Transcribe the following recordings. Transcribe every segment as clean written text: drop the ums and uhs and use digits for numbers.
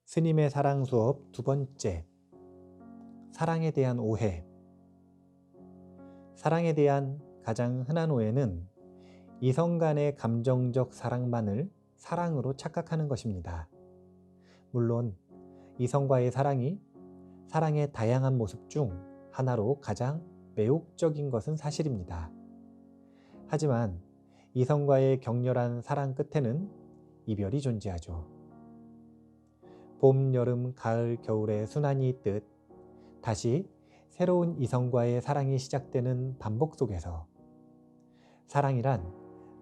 스님의 사랑 수업 두 번째, 사랑에 대한 오해. 사랑에 대한 가장 흔한 오해는 이성 간의 감정적 사랑만을 사랑으로 착각하는 것입니다. 물론 이성과의 사랑이 사랑의 다양한 모습 중 하나로 가장 매혹적인 것은 사실입니다. 하지만 이성과의 격렬한 사랑 끝에는 이별이 존재하죠. 봄, 여름, 가을, 겨울의 순환이 있듯 다시 새로운 이성과의 사랑이 시작되는 반복 속에서 사랑이란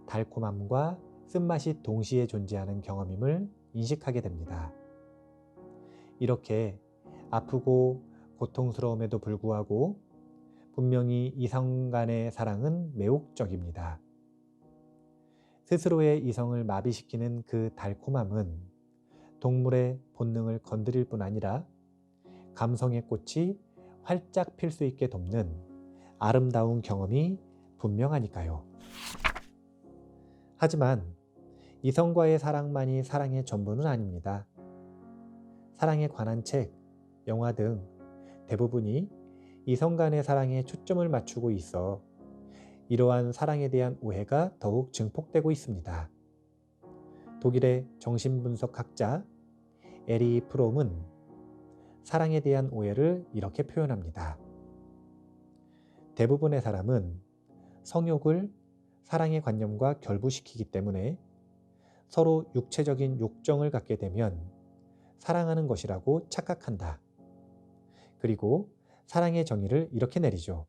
달콤함과 쓴맛이 동시에 존재하는 경험임을 인식하게 됩니다. 이렇게 아프고 고통스러움에도 불구하고 분명히 이성 간의 사랑은 매혹적입니다. 스스로의 이성을 마비시키는 그 달콤함은 동물의 본능을 건드릴 뿐 아니라 감성의 꽃이 활짝 필 수 있게 돕는 아름다운 경험이 분명하니까요. 하지만 이성과의 사랑만이 사랑의 전부는 아닙니다. 사랑에 관한 책, 영화 등 대부분이 이성 간의 사랑에 초점을 맞추고 있어 이러한 사랑에 대한 오해가 더욱 증폭되고 있습니다. 독일의 정신분석학자 에리 프롬은 사랑에 대한 오해를 이렇게 표현합니다. 대부분의 사람은 성욕을 사랑의 관념과 결부시키기 때문에 서로 육체적인 욕정을 갖게 되면 사랑하는 것이라고 착각한다. 그리고 사랑의 정의를 이렇게 내리죠.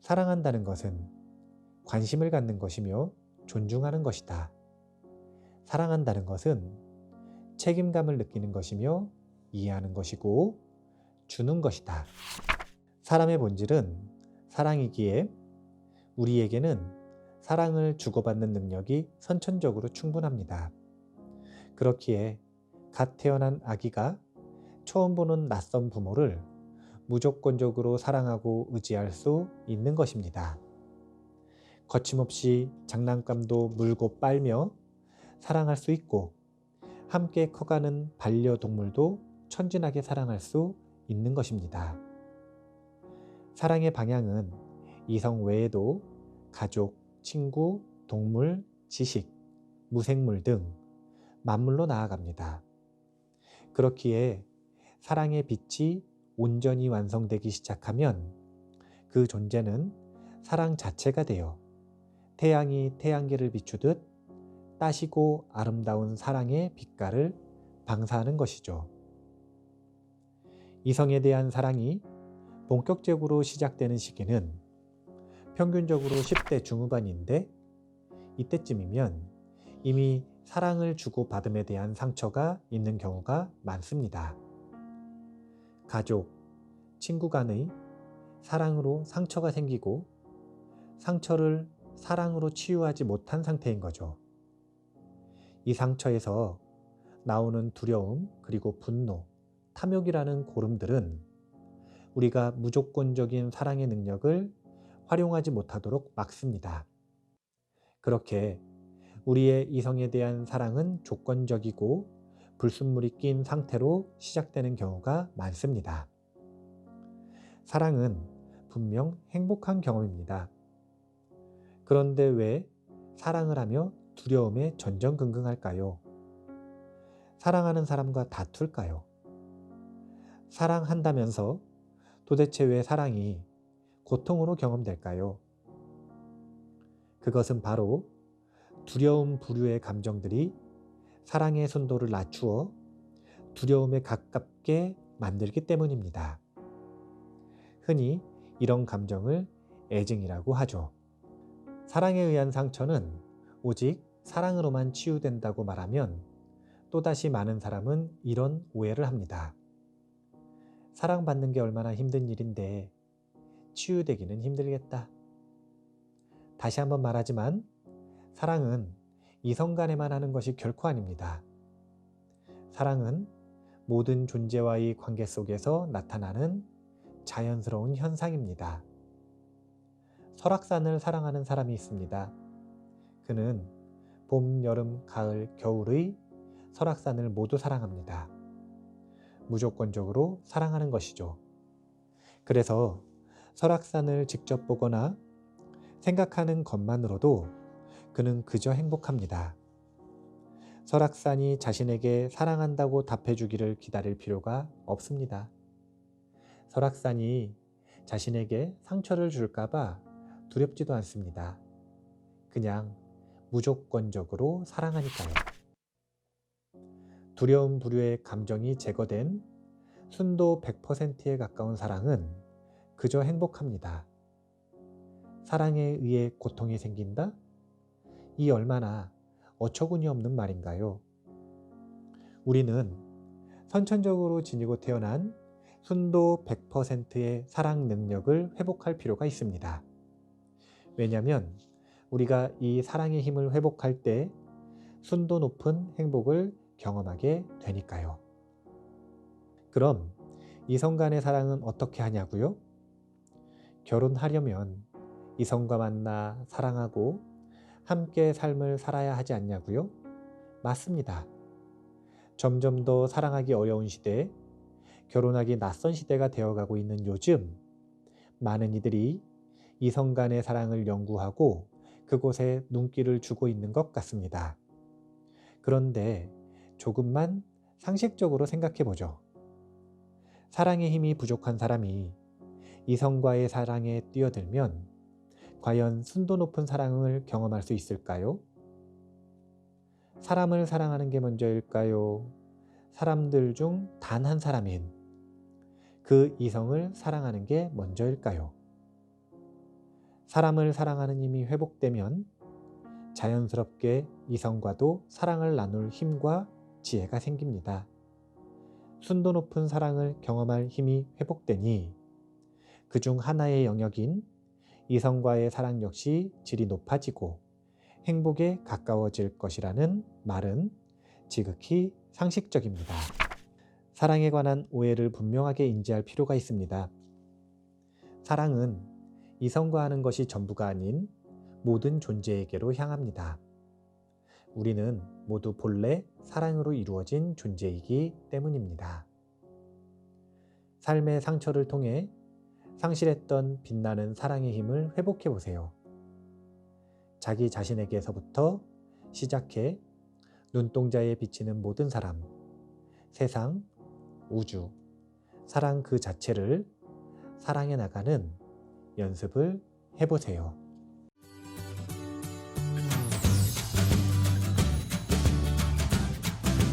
사랑한다는 것은 관심을 갖는 것이며 존중하는 것이다. 사랑한다는 것은 책임감을 느끼는 것이며 이해하는 것이고 주는 것이다. 사람의 본질은 사랑이기에 우리에게는 사랑을 주고받는 능력이 선천적으로 충분합니다. 그렇기에 갓 태어난 아기가 처음 보는 낯선 부모를 무조건적으로 사랑하고 의지할 수 있는 것입니다. 거침없이 장난감도 물고 빨며 사랑할 수 있고 함께 커가는 반려동물도 천진하게 사랑할 수 있는 것입니다. 사랑의 방향은 이성 외에도 가족, 친구, 동물, 지식, 무생물 등 만물로 나아갑니다. 그렇기에 사랑의 빛이 온전히 완성되기 시작하면 그 존재는 사랑 자체가 되어 태양이 태양계를 비추듯 따시고 아름다운 사랑의 빛깔을 방사하는 것이죠. 이성에 대한 사랑이 본격적으로 시작되는 시기는 평균적으로 10대 중후반인데 이때쯤이면 이미 사랑을 주고받음에 대한 상처가 있는 경우가 많습니다. 가족, 친구 간의 사랑으로 상처가 생기고 상처를 사랑으로 치유하지 못한 상태인 거죠. 이 상처에서 나오는 두려움, 그리고 분노, 탐욕이라는 고름들은 우리가 무조건적인 사랑의 능력을 활용하지 못하도록 막습니다. 그렇게 우리의 이성에 대한 사랑은 조건적이고 불순물이 낀 상태로 시작되는 경우가 많습니다. 사랑은 분명 행복한 경험입니다. 그런데 왜 사랑을 하며 두려움에 전전긍긍할까요? 사랑하는 사람과 다툴까요? 사랑한다면서 도대체 왜 사랑이 고통으로 경험될까요? 그것은 바로 두려움 부류의 감정들이 사랑의 순도를 낮추어 두려움에 가깝게 만들기 때문입니다. 흔히 이런 감정을 애증이라고 하죠. 사랑에 의한 상처는 오직 사랑으로만 치유된다고 말하면 또다시 많은 사람은 이런 오해를 합니다. 사랑받는 게 얼마나 힘든 일인데 치유되기는 힘들겠다. 다시 한번 말하지만 사랑은 이성 간에만 하는 것이 결코 아닙니다. 사랑은 모든 존재와의 관계 속에서 나타나는 자연스러운 현상입니다. 설악산을 사랑하는 사람이 있습니다. 그는 봄, 여름, 가을, 겨울의 설악산을 모두 사랑합니다. 무조건적으로 사랑하는 것이죠. 그래서 설악산을 직접 보거나 생각하는 것만으로도 그는 그저 행복합니다. 설악산이 자신에게 사랑한다고 답해주기를 기다릴 필요가 없습니다. 설악산이 자신에게 상처를 줄까봐 두렵지도 않습니다. 그냥 무조건적으로 사랑하니까요. 두려움 부류의 감정이 제거된 순도 100%에 가까운 사랑은 그저 행복합니다. 사랑에 의해 고통이 생긴다? 이 얼마나 어처구니 없는 말인가요? 우리는 선천적으로 지니고 태어난 순도 100%의 사랑 능력을 회복할 필요가 있습니다. 왜냐하면 우리가 이 사랑의 힘을 회복할 때 순도 높은 행복을 경험하게 되니까요. 그럼 이성 간의 사랑은 어떻게 하냐고요? 결혼하려면 이성과 만나 사랑하고 함께 삶을 살아야 하지 않냐고요? 맞습니다. 점점 더 사랑하기 어려운 시대, 결혼하기 낯선 시대가 되어가고 있는 요즘, 많은 이들이 이성 간의 사랑을 연구하고 그곳에 눈길을 주고 있는 것 같습니다. 그런데 조금만 상식적으로 생각해 보죠. 사랑의 힘이 부족한 사람이 이성과의 사랑에 뛰어들면 과연 순도 높은 사랑을 경험할 수 있을까요? 사람을 사랑하는 게 먼저일까요? 사람들 중 단 한 사람인 그 이성을 사랑하는 게 먼저일까요? 사람을 사랑하는 힘이 회복되면 자연스럽게 이성과도 사랑을 나눌 힘과 지혜가 생깁니다. 순도 높은 사랑을 경험할 힘이 회복되니 그중 하나의 영역인 이성과의 사랑 역시 질이 높아지고 행복에 가까워질 것이라는 말은 지극히 상식적입니다. 사랑에 관한 오해를 분명하게 인지할 필요가 있습니다. 사랑은 이성과 하는 것이 전부가 아닌 모든 존재에게로 향합니다. 우리는 모두 본래 사랑으로 이루어진 존재이기 때문입니다. 삶의 상처를 통해 상실했던 빛나는 사랑의 힘을 회복해 보세요. 자기 자신에게서부터 시작해 눈동자에 비치는 모든 사람, 세상, 우주, 사랑 그 자체를 사랑해 나가는 연습을 해보세요.